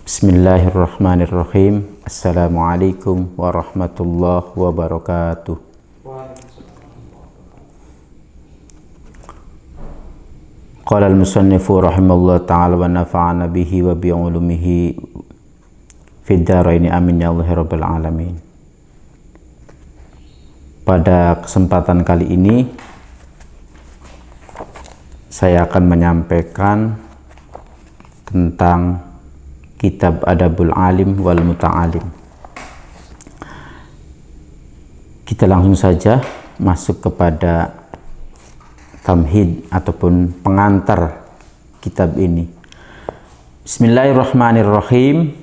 Bismillahirrahmanirrahim. Assalamualaikum warahmatullahi wabarakatuh. Qala al-musannifu rahimallahu ta'ala wa nafa'ana bihi wa bi'ulumihi fid dharaini amin ya Allah rabbil alamin. Pada kesempatan kali ini saya akan menyampaikan tentang Kitab Adabul Alim wal Muta'alim. Kita langsung saja masuk kepada tamhid ataupun pengantar kitab ini. Bismillahirrahmanirrahim.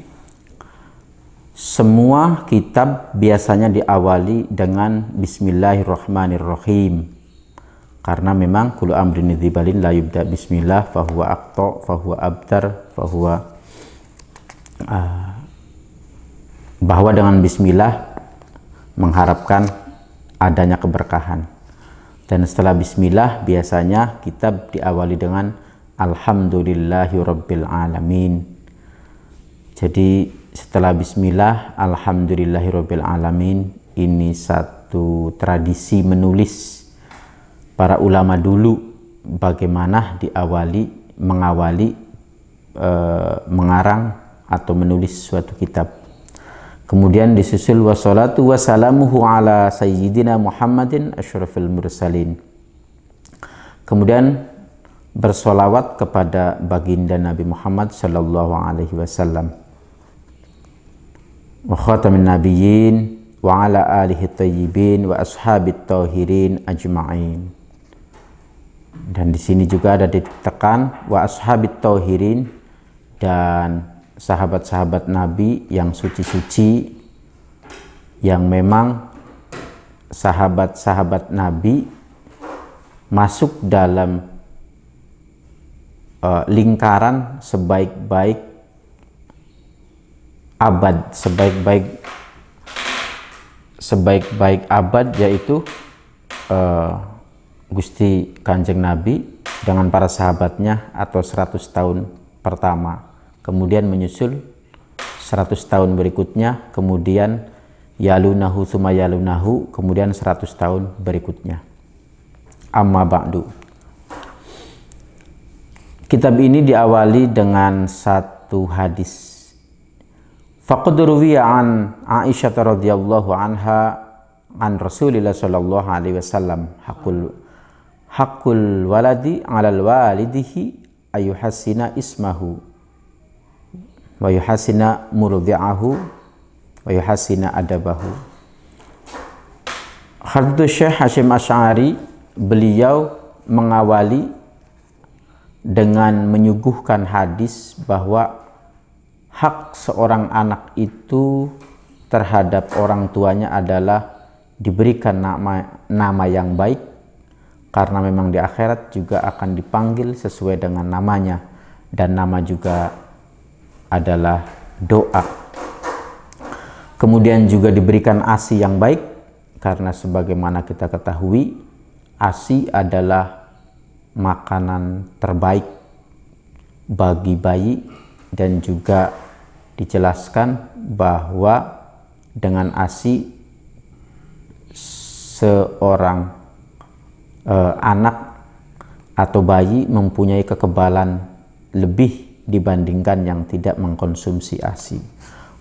Semua kitab biasanya diawali dengan Bismillahirrahmanirrahim, karena memang kullu amrin dzibalin la yubda bismillah fahuwa aqta fahuwa abtar fahuwa bahwa dengan bismillah mengharapkan adanya keberkahan. Dan setelah bismillah biasanya kitab diawali dengan alhamdulillahi rabbil alamin. Jadi setelah bismillah alhamdulillahi rabbil alamin, ini satu tradisi menulis para ulama dulu, bagaimana mengawali mengarang atau menulis suatu kitab. Kemudian disusul wassalatu wassalamuhu ala sayyidina Muhammadin asyrafil mursalin. Kemudian bersolawat kepada baginda Nabi Muhammad sallallahu alaihi wasallam wa khatamin nabiyyin wa ala alihi thayyibin wa ashabit tahirin ajma'in. Dan di sini juga ada ditekan wa ashabit tahirin, dan sahabat-sahabat Nabi yang suci-suci, yang memang sahabat-sahabat Nabi masuk dalam lingkaran sebaik-baik abad, sebaik-baik abad, yaitu Gusti Kanjeng Nabi dengan para sahabatnya atau 100 tahun pertama. Kemudian menyusul 100 tahun berikutnya, kemudian yalunahu summa yalunahu, kemudian 100 tahun berikutnya. Amma ba'du. Kitab ini diawali dengan satu hadis. Faqad ruwiya an Aisyah radhiyallahu anha an Rasulillah sallallahu alaihi wasallam haqqul waladi 'alal walidihi ayuhassina ismahu wa yuhasina murdi'ahu wa yuhasina adabahu. Hadits Syekh Hasyim Asy'ari, beliau mengawali dengan menyuguhkan hadis bahwa hak seorang anak itu terhadap orang tuanya adalah diberikan nama yang baik, karena memang di akhirat juga akan dipanggil sesuai dengan namanya, dan nama juga adalah doa. Kemudian juga diberikan ASI yang baik, karena sebagaimana kita ketahui ASI adalah makanan terbaik bagi bayi, dan juga dijelaskan bahwa dengan ASI seorang anak atau bayi mempunyai kekebalan lebih dibandingkan yang tidak mengkonsumsi ASI.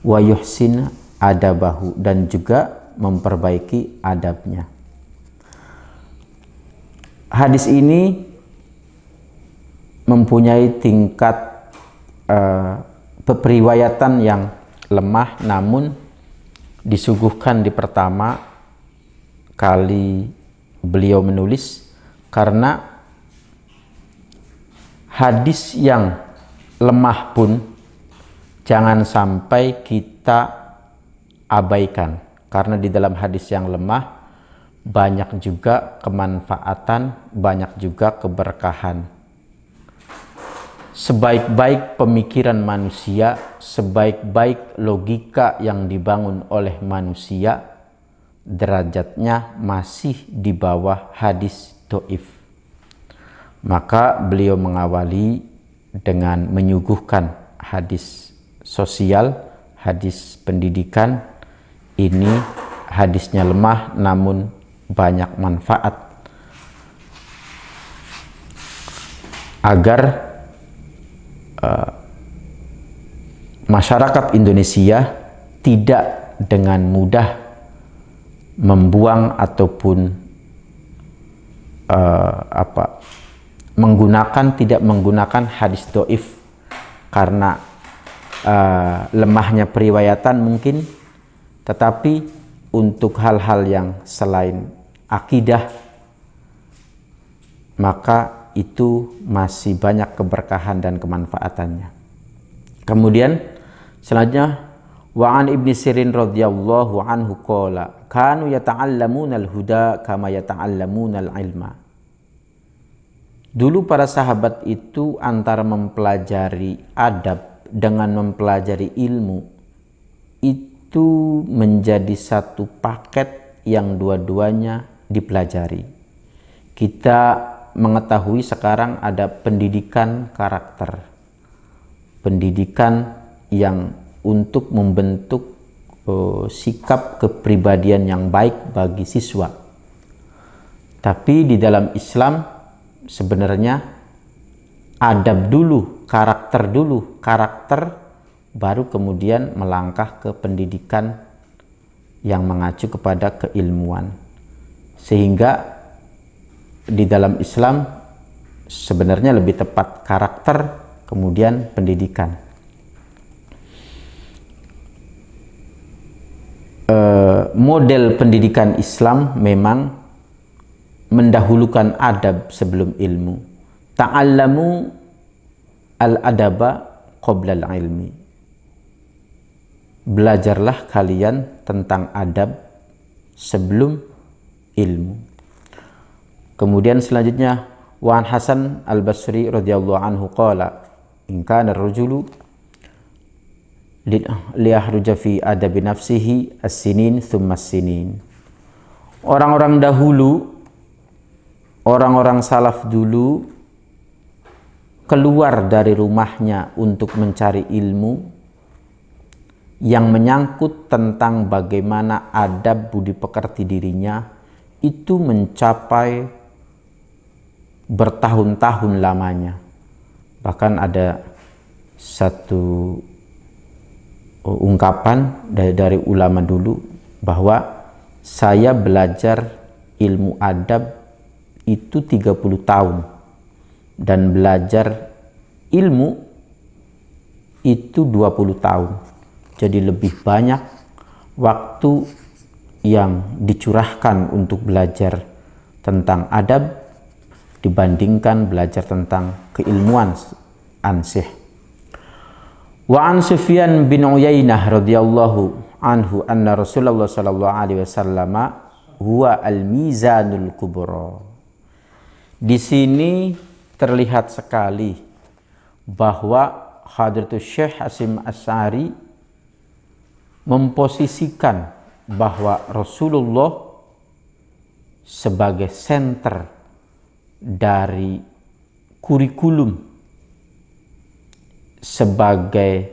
Wa yuhsin adabahu, dan juga memperbaiki adabnya. Hadis ini mempunyai tingkat periwayatan yang lemah, namun disuguhkan di pertama kali beliau menulis, karena hadis yang lemah pun jangan sampai kita abaikan, karena di dalam hadis yang lemah banyak juga kemanfaatan, banyak juga keberkahan. Sebaik-baik pemikiran manusia, sebaik-baik logika yang dibangun oleh manusia, derajatnya masih di bawah hadis dhaif. Maka beliau mengawali dengan menyuguhkan hadis sosial, hadis pendidikan, ini hadisnya lemah namun banyak manfaat agar masyarakat Indonesia tidak dengan mudah membuang ataupun tidak menggunakan hadis dhaif karena lemahnya periwayatan mungkin, tetapi untuk hal-hal yang selain akidah maka itu masih banyak keberkahan dan kemanfaatannya. Kemudian selanjutnya, wa an Ibnu Sirin radhiyallahu anhu qala kanu yata'allamuna al-huda kama yata'allamuna al-ilma. Dulu para sahabat itu antara mempelajari adab dengan mempelajari ilmu itu menjadi satu paket yang dua-duanya dipelajari. Kita mengetahui sekarang ada pendidikan karakter, pendidikan yang untuk membentuk sikap kepribadian yang baik bagi siswa. Tapi di dalam Islam sebenarnya adab dulu, karakter baru kemudian melangkah ke pendidikan yang mengacu kepada keilmuan. Sehingga di dalam Islam sebenarnya lebih tepat karakter kemudian pendidikan. Model pendidikan Islam memang mendahulukan adab sebelum ilmu. Ta'allamu al-adaba qabla al-ilmi. Belajarlah kalian tentang adab sebelum ilmu. Kemudian selanjutnya, wa an Hasan al-Basri radhiyallahu anhu qala in kana ar-rajulu liyahruja fi adabi nafsihi as-sinin thumma as-sinin. Orang-orang dahulu, orang-orang salaf dulu keluar dari rumahnya untuk mencari ilmu yang menyangkut tentang bagaimana adab budi pekerti dirinya itu mencapai bertahun-tahun lamanya. Bahkan ada satu ungkapan dari ulama dulu bahwa saya belajar ilmu adab itu 30 tahun dan belajar ilmu itu 20 tahun. Jadi lebih banyak waktu yang dicurahkan untuk belajar tentang adab dibandingkan belajar tentang keilmuan ansih. Wa an Sufyan bin Uyainah radhiyallahu anhu anna Rasulullah sallallahu alaihi wasallam huwa al-mizanul kubra. Di sini terlihat sekali bahwa Hadratus Syekh Hasyim Asy'ari memposisikan bahwa Rasulullah sebagai senter dari kurikulum, sebagai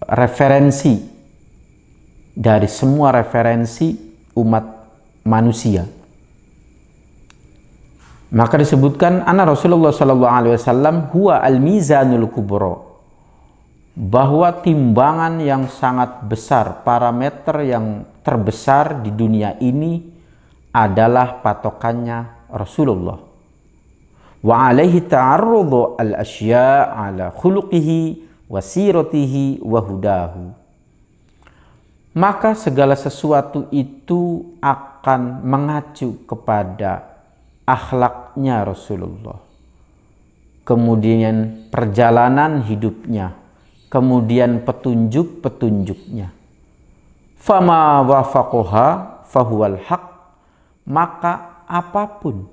referensi dari semua referensi umat manusia. Maka disebutkan anna Rasulullah sallallahu alaihi wasallam huwa al-mizanul kubra, bahwa timbangan yang sangat besar, parameter yang terbesar di dunia ini adalah patokannya Rasulullah. Wa alaihi ta'arrudu al-asya' ala khuluqihi wa siratihi wa hudahu. Maka segala sesuatu itu akan mengacu kepada akhlaknya Rasulullah, kemudian perjalanan hidupnya, kemudian petunjuk-petunjuknya. Fama wafaqaha fahuwal haq, maka apapun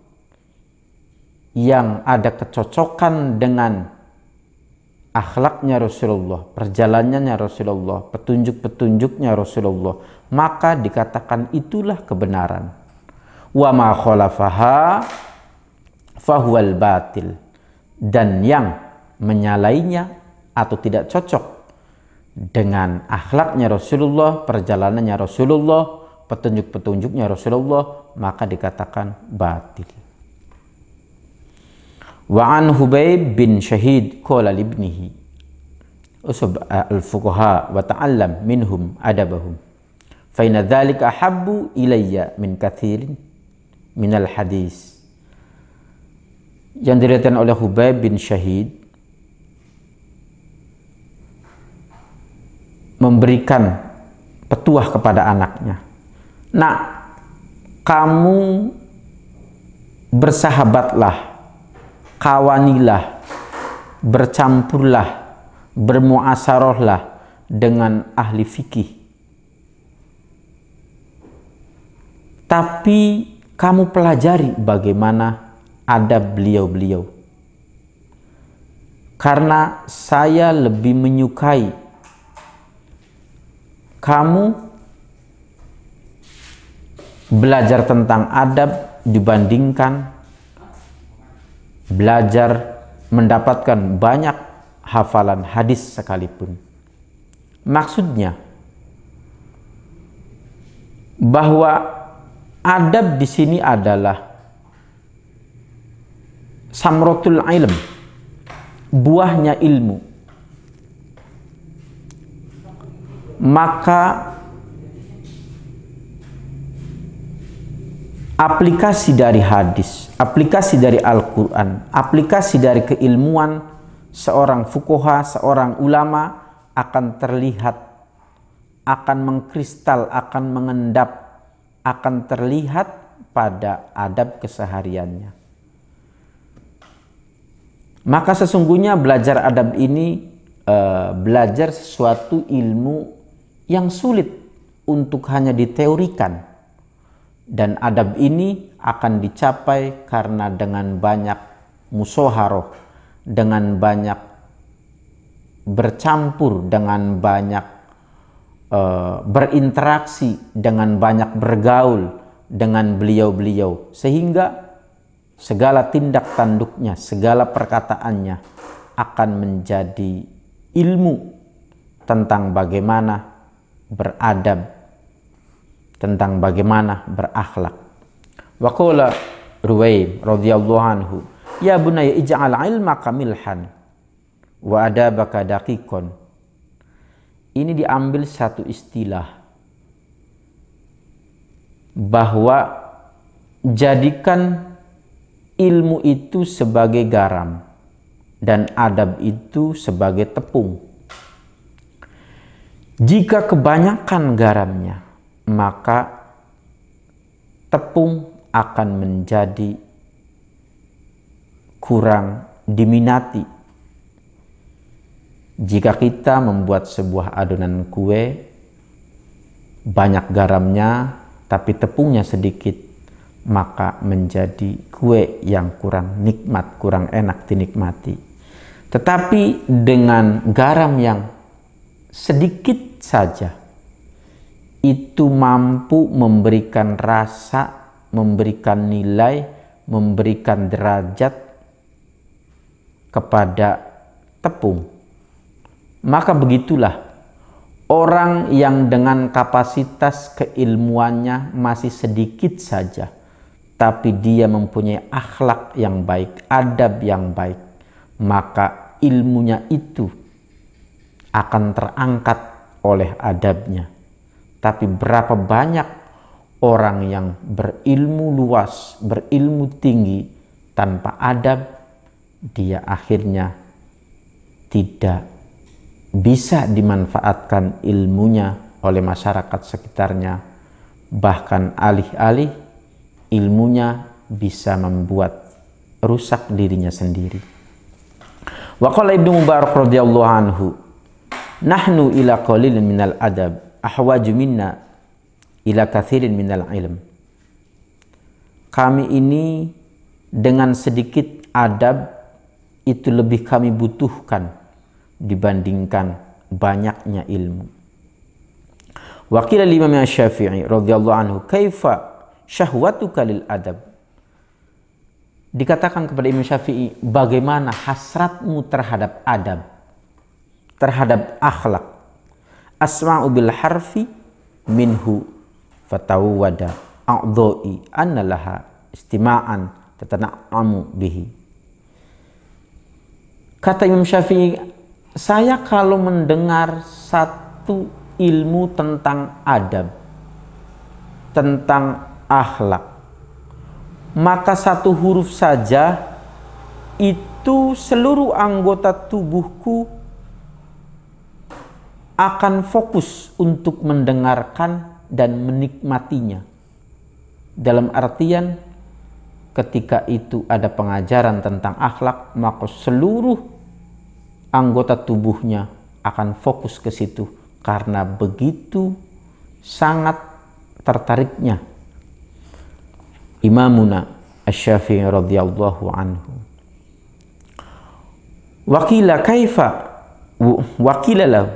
yang ada kecocokan dengan akhlaknya Rasulullah, perjalanannya Rasulullah, petunjuk-petunjuknya Rasulullah, maka dikatakan itulah kebenaran. Wa ma khalafaha fahuwal batil, dan yang menyalainya atau tidak cocok dengan akhlaknya Rasulullah, perjalanannya Rasulullah, petunjuk-petunjuknya Rasulullah, maka dikatakan batil. Wa an Hubayb bin Syahid qala li ibnihi usub al-fuqaha wa ta'allam minhum adabahum fa inna dzalika ahabbu ilayya min katsirin minal hadis. Yang diriwayatkan oleh Hubayb bin Syahid memberikan petuah kepada anaknya, "Nak, kamu bersahabatlah, kawanilah, bercampurlah, bermuasarohlah dengan ahli fikih. Tapi kamu pelajari bagaimana adab beliau-beliau. Karena saya lebih menyukai kamu belajar tentang adab dibandingkan belajar mendapatkan banyak hafalan hadis sekalipun." Maksudnya bahwa adab di sini adalah samratul ilm, buahnya ilmu. Maka aplikasi dari hadis, aplikasi dari Al-Quran, aplikasi dari keilmuan seorang fuqaha, seorang ulama akan terlihat, akan mengkristal, akan mengendap, akan terlihat pada adab kesehariannya. Maka sesungguhnya belajar adab ini belajar sesuatu ilmu yang sulit untuk hanya diteorikan. Dan adab ini akan dicapai karena dengan banyak musaharoh, dengan banyak bercampur, dengan banyak berinteraksi, dengan banyak bergaul dengan beliau-beliau, sehingga segala tindak tanduknya, segala perkataannya akan menjadi ilmu tentang bagaimana beradab, tentang bagaimana berakhlak. Wa qala Ruwaym radhiyallahu anhu, "Ya bunayya ij'al ilmaka milhan wa adabaka daqiqan." Ini diambil satu istilah bahwa jadikan ilmu itu sebagai garam dan adab itu sebagai tepung. Jika kebanyakan garamnya, maka tepung akan menjadi kurang diminati. Jika kita membuat sebuah adonan kue, banyak garamnya tapi tepungnya sedikit, maka menjadi kue yang kurang nikmat, kurang enak dinikmati. Tetapi dengan garam yang sedikit saja, itu mampu memberikan rasa, memberikan nilai, memberikan derajat kepada tepung. Maka begitulah orang yang dengan kapasitas keilmuannya masih sedikit saja, tapi dia mempunyai akhlak yang baik, adab yang baik, maka ilmunya itu akan terangkat oleh adabnya. Tapi berapa banyak orang yang berilmu luas, berilmu tinggi, tanpa adab, dia akhirnya tidak bisa dimanfaatkan ilmunya oleh masyarakat sekitarnya. Bahkan alih-alih ilmunya bisa membuat rusak dirinya sendiri. Wa qala Ibnu Mubarak radhiyallahu anhu, "Nahnu ila qalilin minal adab ahwaju minna ila katsirin minal ilm." Kami ini dengan sedikit adab itu lebih kami butuhkan dibandingkan banyaknya ilmu. Wa qila Imam Syafi'i radhiyallahu anhu, "Kaifa syahwatuka lil adab?" Dikatakan kepada Imam Syafi'i, bagaimana hasratmu terhadap adab? terhadap akhlak. Asma'u bil harfi minhu fatawwada a'dha'i anna laha istima'an tatana'amu bihi. Kata Imam Syafi'i, saya kalau mendengar satu ilmu tentang adab, tentang akhlak, maka satu huruf saja itu seluruh anggota tubuhku akan fokus untuk mendengarkan dan menikmatinya. Dalam artian ketika itu ada pengajaran tentang akhlak, maka seluruh anggota tubuhnya akan fokus ke situ karena begitu sangat tertariknya Imamuna Asy-Syafi'i radhiyallahu anhu. Wakila kaifa wakila lahu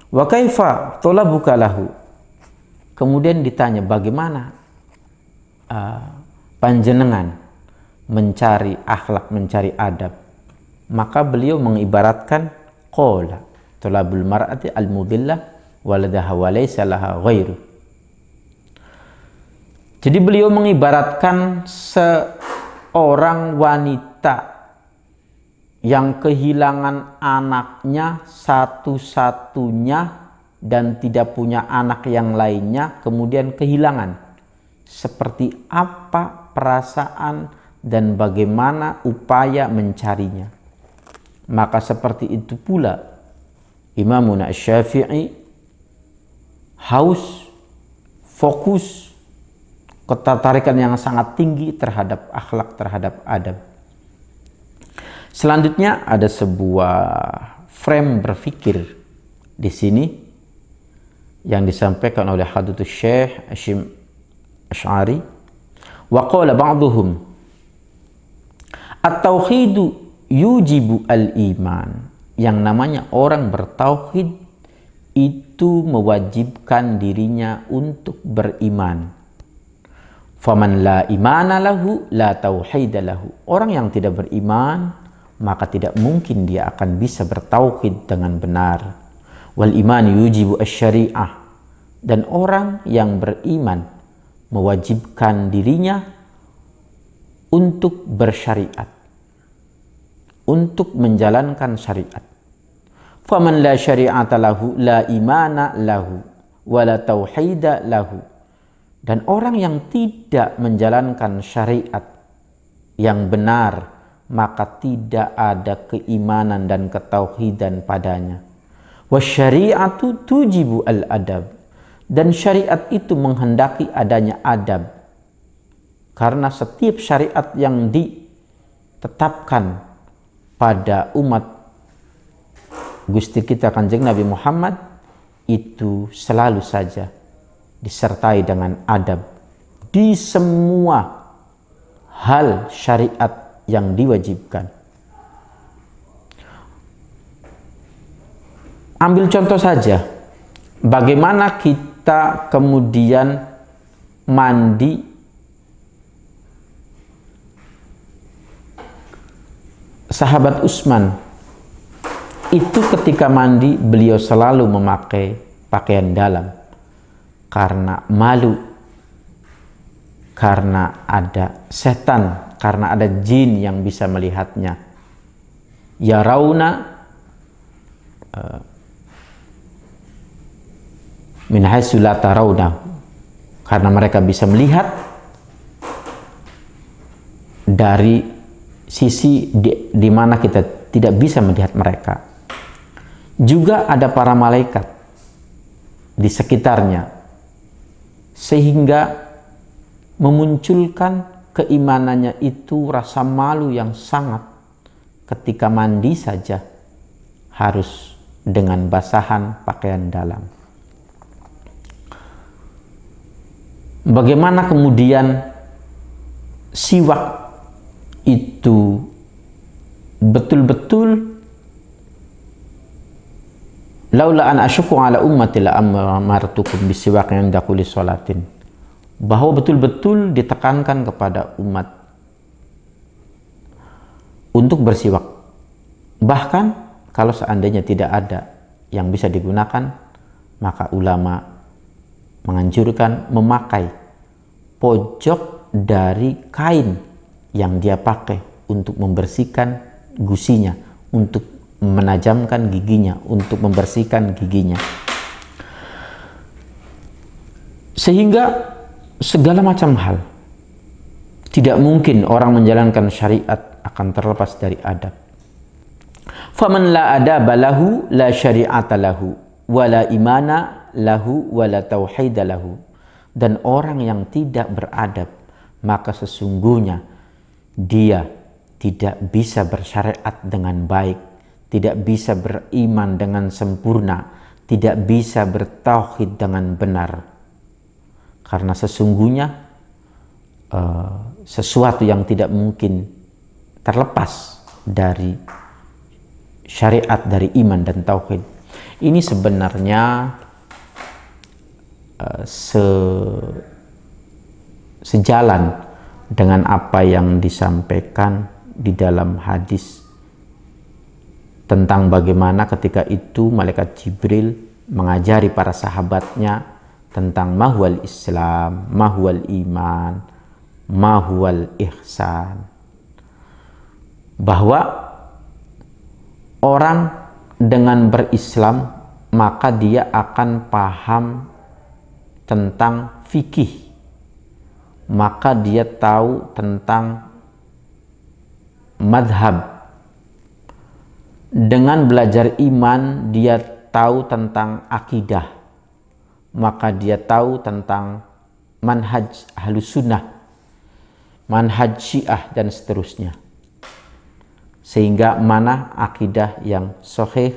wa kaifa talabuka lahu. Kemudian ditanya, bagaimana panjenengan mencari akhlak, mencari adab? Maka beliau mengibaratkan qala talabul mar'ati al-mudillah waladaha wa laysa laha ghairu. Jadi beliau mengibaratkan seorang wanita yang kehilangan anaknya satu-satunya dan tidak punya anak yang lainnya, kemudian kehilangan. Seperti apa perasaan dan bagaimana upaya mencarinya. Maka seperti itu pula Imamuna Asy-Syafi'i haus, fokus, ketertarikan yang sangat tinggi terhadap akhlak, terhadap adab. Selanjutnya ada sebuah frame berpikir di sini yang disampaikan oleh Hadratus Syekh Hasyim Asy'ari. Wa qala ba'dhum at-tauhidu yujibu al-iman. Yang namanya orang bertauhid itu mewajibkan dirinya untuk beriman. Faman la imana lahu la tauhida lahu. Orang yang tidak beriman, maka tidak mungkin dia akan bisa bertauhid dengan benar. Wal iman yujibu asy-syari'ah. Dan orang yang beriman mewajibkan dirinya untuk bersyariat, untuk menjalankan syariat. Faman la syari'ata lahu la imana lahu wa la tauhida lahu. Dan orang yang tidak menjalankan syariat yang benar, maka tidak ada keimanan dan ketauhidan padanya. Wasyari'atu tujibu al-adab. Dan syariat itu menghendaki adanya adab. Karena setiap syariat yang ditetapkan pada umat Gusti kita Kanjeng Nabi Muhammad itu selalu saja disertai dengan adab di semua hal syariat yang diwajibkan. Ambil contoh saja, bagaimana kita kemudian mandi sahabat Utsman. Itu ketika mandi beliau selalu memakai pakaian dalam karena malu, karena ada setan, karena ada jin yang bisa melihatnya. Ya rauna min haitsu la tarawna, karena mereka bisa melihat dari sisi di mana kita tidak bisa melihat mereka. Juga ada para malaikat di sekitarnya, sehingga memunculkan keimanannya itu rasa malu yang sangat ketika mandi saja harus dengan basahan pakaian dalam. Bagaimana kemudian siwak itu betul-betul laula an asyqa ala ummati la amartukum bisiwak inda kulli sholatin, bahwa betul-betul ditekankan kepada umat untuk bersiwak. Bahkan kalau seandainya tidak ada yang bisa digunakan, maka ulama menganjurkan memakai pojok dari kain yang dia pakai untuk membersihkan gusinya, untuk menajamkan giginya, untuk membersihkan giginya. Sehingga segala macam hal, tidak mungkin orang menjalankan syariat akan terlepas dari adab. Faman la adaba lahu la syari'ata lahu wala imana lahu wala tauhida lahu. Dan orang yang tidak beradab, maka sesungguhnya dia tidak bisa bersyariat dengan baik, tidak bisa beriman dengan sempurna, tidak bisa bertauhid dengan benar. Karena sesungguhnya sesuatu yang tidak mungkin terlepas dari syariat, dari iman dan tauhid. Ini sebenarnya sejalan dengan apa yang disampaikan di dalam hadis tentang bagaimana ketika itu malaikat Jibril mengajari para sahabatnya tentang mahwal Islam, mahwal iman, mahwal ihsan, bahwa orang dengan berislam maka dia akan paham tentang fikih, maka dia tahu tentang madhab. Dengan belajar iman dia tahu tentang akidah, maka dia tahu tentang manhaj ahlus sunnah, manhaj syiah dan seterusnya. Sehingga mana akidah yang sahih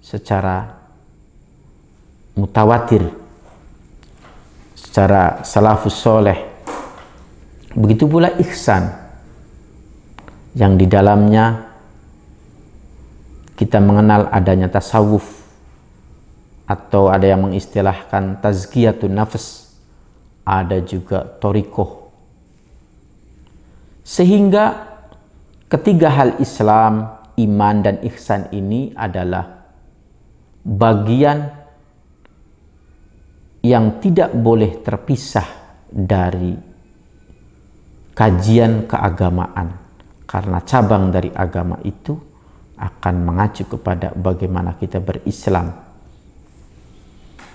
secara mutawatir, secara salafus soleh. Begitu pula ihsan, yang di dalamnya kita mengenal adanya tasawuf, atau ada yang mengistilahkan tazkiyatun nafs, ada juga thariqah. Sehingga ketiga hal Islam, iman dan ihsan ini adalah bagian yang tidak boleh terpisah dari kajian keagamaan, karena cabang dari agama itu akan mengacu kepada bagaimana kita berislam,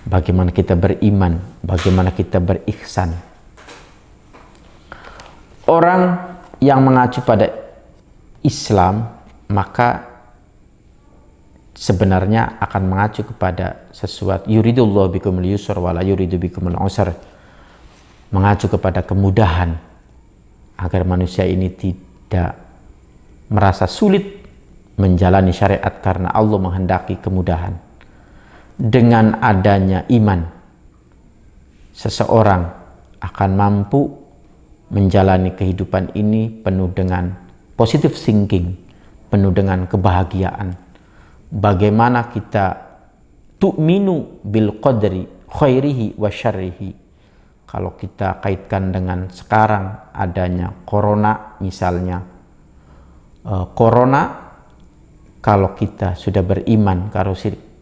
bagaimana kita beriman, bagaimana kita berihsan. Orang yang mengacu pada Islam maka sebenarnya akan mengacu kepada sesuatu, yuridullahu bikumul yusra wala yuridu bikumul usra, mengacu kepada kemudahan agar manusia ini tidak merasa sulit menjalani syariat karena Allah menghendaki kemudahan. Dengan adanya iman, seseorang akan mampu menjalani kehidupan ini penuh dengan positive thinking, penuh dengan kebahagiaan. Bagaimana kita tu'minu bil qadri khairihi wa syarrihi. Kalau kita kaitkan dengan sekarang adanya corona misalnya, corona, kalau kita sudah beriman, kalau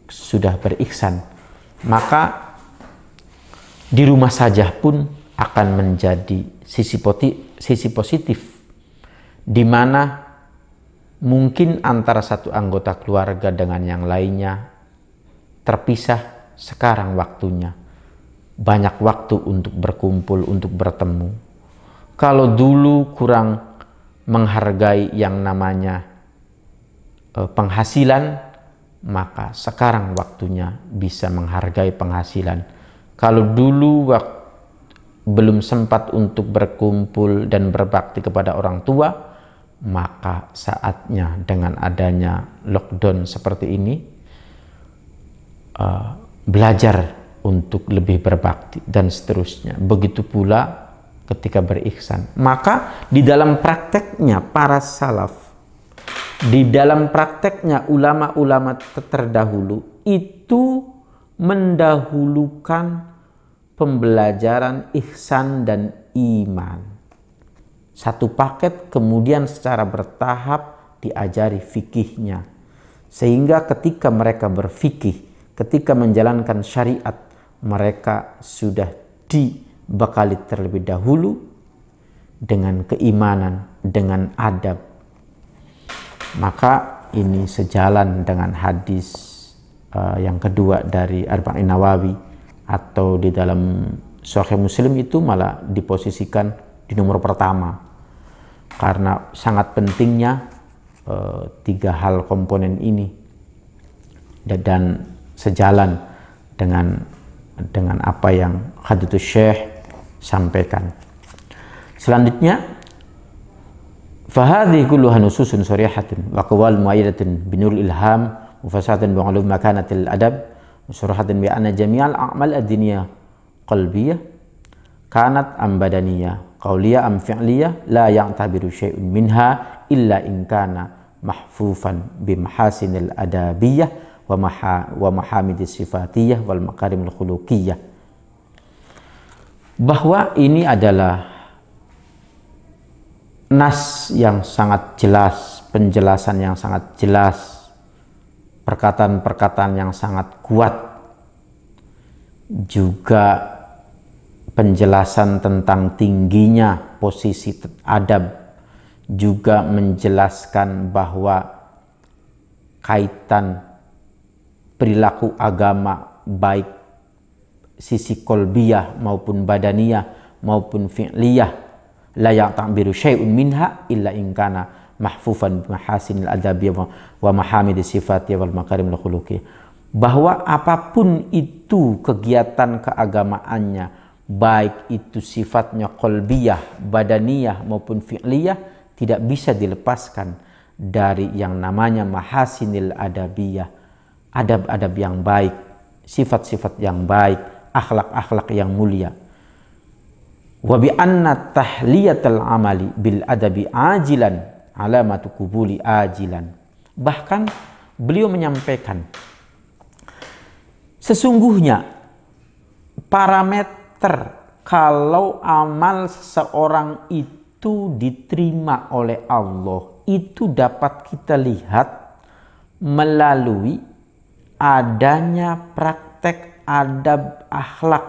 sudah berihsan, maka di rumah saja pun akan menjadi sisi positif, di mana mungkin antara satu anggota keluarga dengan yang lainnya terpisah. Sekarang waktunya banyak waktu untuk berkumpul, untuk bertemu. Kalau dulu kurang menghargai yang namanya penghasilan, maka sekarang waktunya bisa menghargai penghasilan. Kalau dulu belum sempat untuk berkumpul dan berbakti kepada orang tua, maka saatnya dengan adanya lockdown seperti ini belajar untuk lebih berbakti dan seterusnya. Begitu pula ketika berihsan. Maka di dalam prakteknya para salaf, di dalam prakteknya ulama-ulama terdahulu itu mendahulukan pembelajaran ihsan dan iman. Satu paket, kemudian secara bertahap diajari fikihnya. Sehingga ketika mereka berfikih, ketika menjalankan syariat, mereka sudah dibekali terlebih dahulu dengan keimanan, dengan adab. Maka ini sejalan dengan hadis yang kedua dari Arba'in Nawawi, atau di dalam Sahih Muslim itu malah diposisikan di nomor pertama, karena sangat pentingnya tiga hal komponen ini dan sejalan dengan apa yang Khaditus Syekh sampaikan. Selanjutnya, fahadhi kulluha nususun sharihatun wa qawal muayyadatun binuril ilham mufassatan bi ulum makanatil adab musyarahatan bi anna jami'al a'mal ad-diniyah qalbiyah kanat am badaniyah qawliyah am fi'liyah la ya'tabiru syai'un minha illa in kana mahfufan bi mahasinil adabiyah wa mahamidis sifatiyah wal makarimul khuluqiyah. Bahwa ini adalah nas yang sangat jelas, penjelasan yang sangat jelas, perkataan-perkataan yang sangat kuat, juga penjelasan tentang tingginya posisi adab, juga menjelaskan bahwa kaitan perilaku agama baik sisi kolbiyah maupun badaniyah maupun fi'liyah la ya'tabiru syai'un minha illa in kana mahfufan bimahasinil adabiyah wa mahamidis sifatiyah wal makarimul khuluqiyah. Bahwa apapun itu kegiatan keagamaannya, baik itu sifatnya qalbiyah, badaniyah maupun fi'liyah, tidak bisa dilepaskan dari yang namanya mahasinil adabiyah, adab-adab yang baik, sifat-sifat yang baik, akhlak-akhlak yang mulia. Wa bi anna tahliyatal amali bil adabi ajilan alamatu kubuli ajilan. Bahkan beliau menyampaikan, sesungguhnya parameter kalau amal seseorang itu diterima oleh Allah itu dapat kita lihat melalui adanya praktek adab akhlak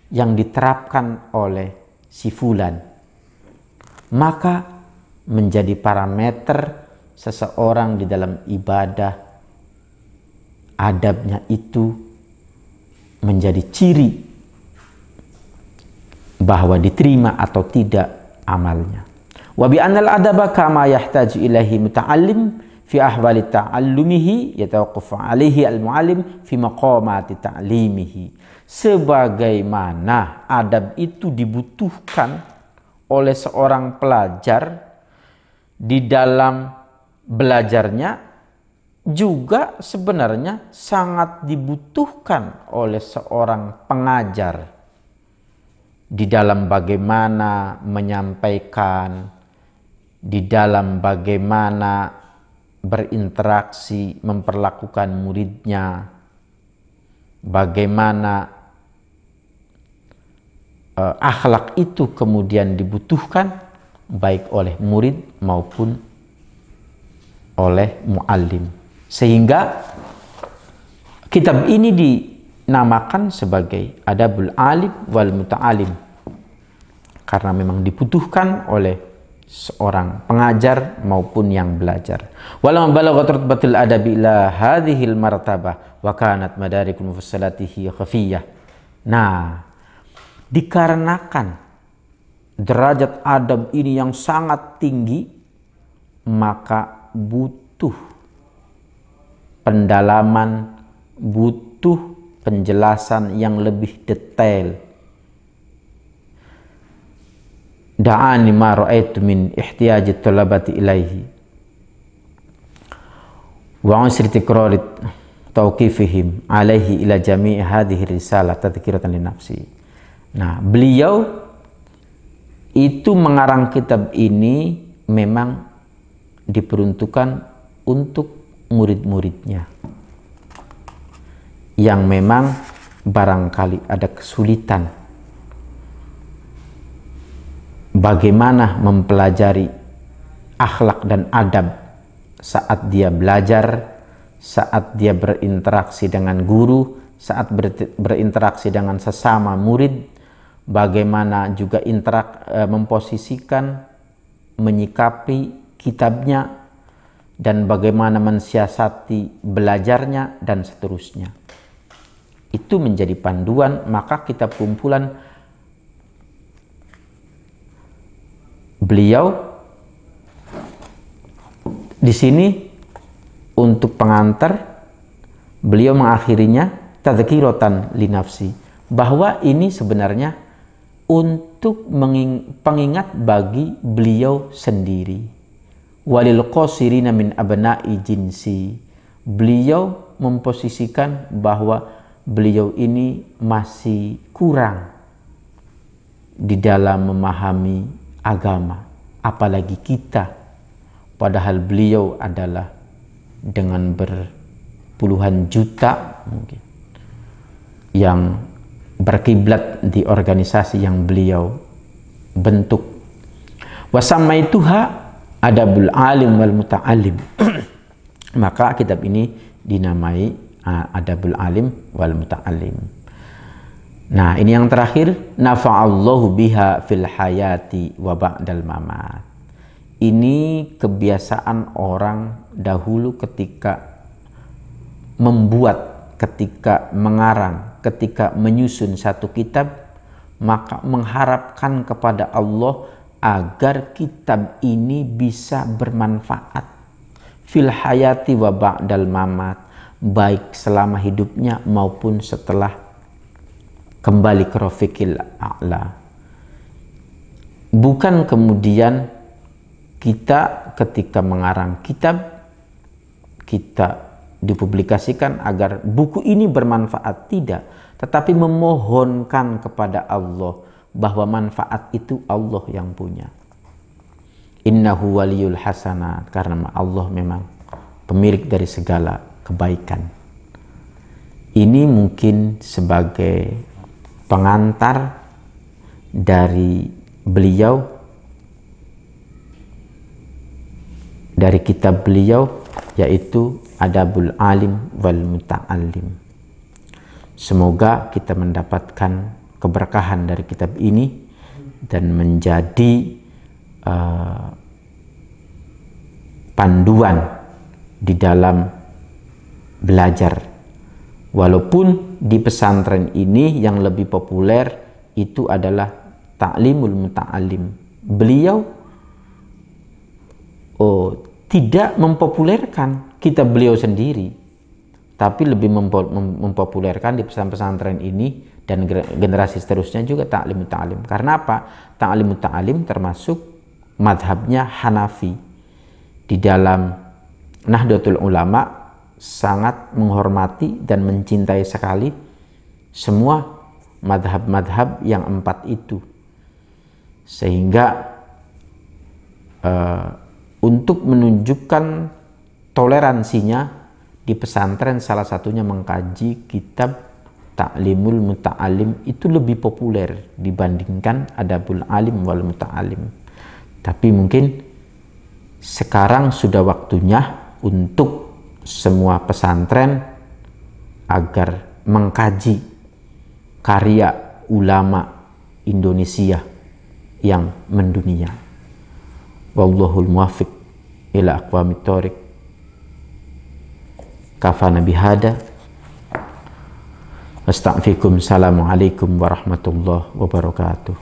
yang diterapkan oleh si fulan. Maka menjadi parameter seseorang di dalam ibadah, adabnya itu menjadi ciri bahwa diterima atau tidak amalnya. Wa bi anal adaba kama yahtaju ilaihi muta'allim fi ahwali ta'allumihi yatawaqqafu alaihi al-mu'allim fi maqamati ta'limihi. Sebagaimana adab itu dibutuhkan oleh seorang pelajar di dalam belajarnya, juga sebenarnya sangat dibutuhkan oleh seorang pengajar di dalam bagaimana menyampaikan, di dalam bagaimana berinteraksi, memperlakukan muridnya, bagaimana akhlak itu kemudian dibutuhkan baik oleh murid maupun oleh muallim. Sehingga kitab ini dinamakan sebagai Adabul Alim wal Muta'alim, karena memang dibutuhkan oleh seorang pengajar maupun yang belajar. Walamma balaghat rutbatul adabi ila hadhil martabah wa kanat madarikul mufassalatihi khafiyah. Nah, dikarenakan derajat adab ini yang sangat tinggi, maka butuh pendalaman, butuh penjelasan yang lebih detail. Da'ani ma ra'aitu min ihtiyaji talabati ilaihi wa usri tikrarit tauqifihim alaihi ila jami'i hadhihi risalah tadhkiratan li nafsi. Nah, beliau itu mengarang kitab ini memang diperuntukkan untuk murid-muridnya yang memang barangkali ada kesulitan bagaimana mempelajari akhlak dan adab saat dia belajar, saat dia berinteraksi dengan guru, saat berinteraksi dengan sesama murid, bagaimana juga memposisikan, menyikapi kitabnya, dan bagaimana mensiasati belajarnya, dan seterusnya. Itu menjadi panduan. Maka kitab kumpulan beliau di sini untuk pengantar, beliau mengakhirinya tadzkiratan li nafsi, bahwa ini sebenarnya untuk pengingat bagi beliau sendiri. Walil qasirina min abna'i jinsi, beliau memposisikan bahwa beliau ini masih kurang di dalam memahami agama, apalagi kita. Padahal beliau adalah dengan berpuluhan juta mungkin yang berkiblat di organisasi yang beliau bentuk. Wasamaituha adabul alim wal muta'alim. Maka kitab ini dinamai adabul alim wal muta'alim. Nah, ini yang terakhir, nafa'allahu biha fil hayati wa ba'dal mamat. Ini kebiasaan orang dahulu ketika membuat, ketika mengarang, ketika menyusun satu kitab, maka mengharapkan kepada Allah agar kitab ini bisa bermanfaat fil hayati wa ba'dal mamat, baik selama hidupnya maupun setelah kembali ke Rafiqil A'la. Bukan kemudian kita ketika mengarang kitab, kita dipublikasikan agar buku ini bermanfaat, tidak, tetapi memohonkan kepada Allah bahwa manfaat itu Allah yang punya. Innahu waliyul hasanat, karena Allah memang pemilik dari segala kebaikan. Ini mungkin sebagai pengantar dari beliau, dari kitab beliau, yaitu Adabul Alim wal Muta'alim. Semoga kita mendapatkan keberkahan dari kitab ini dan menjadi panduan di dalam belajar. Walaupun di pesantren ini yang lebih populer itu adalah Ta'limul Muta'alim. Beliau tidak mempopulerkan kitab beliau sendiri, tapi lebih mempopulerkan di pesantren ini dan generasi seterusnya juga Ta'lim Muta'alim. Karena apa? Ta'lim Muta'alim termasuk madhabnya Hanafi. Di dalam Nahdlatul Ulama sangat menghormati dan mencintai sekali semua madhab-madhab yang 4 itu. Sehingga untuk menunjukkan toleransinya di pesantren, salah satunya mengkaji kitab Ta'limul Muta'alim itu lebih populer dibandingkan Adabul Alim wal Muta'alim. Tapi mungkin sekarang sudah waktunya untuk semua pesantren agar mengkaji karya ulama Indonesia yang mendunia. Wallahul muwaffiq ila aqwamit thoriq. Kafana bihada. Astaghfirukum. Assalamualaikum warahmatullahi wabarakatuh.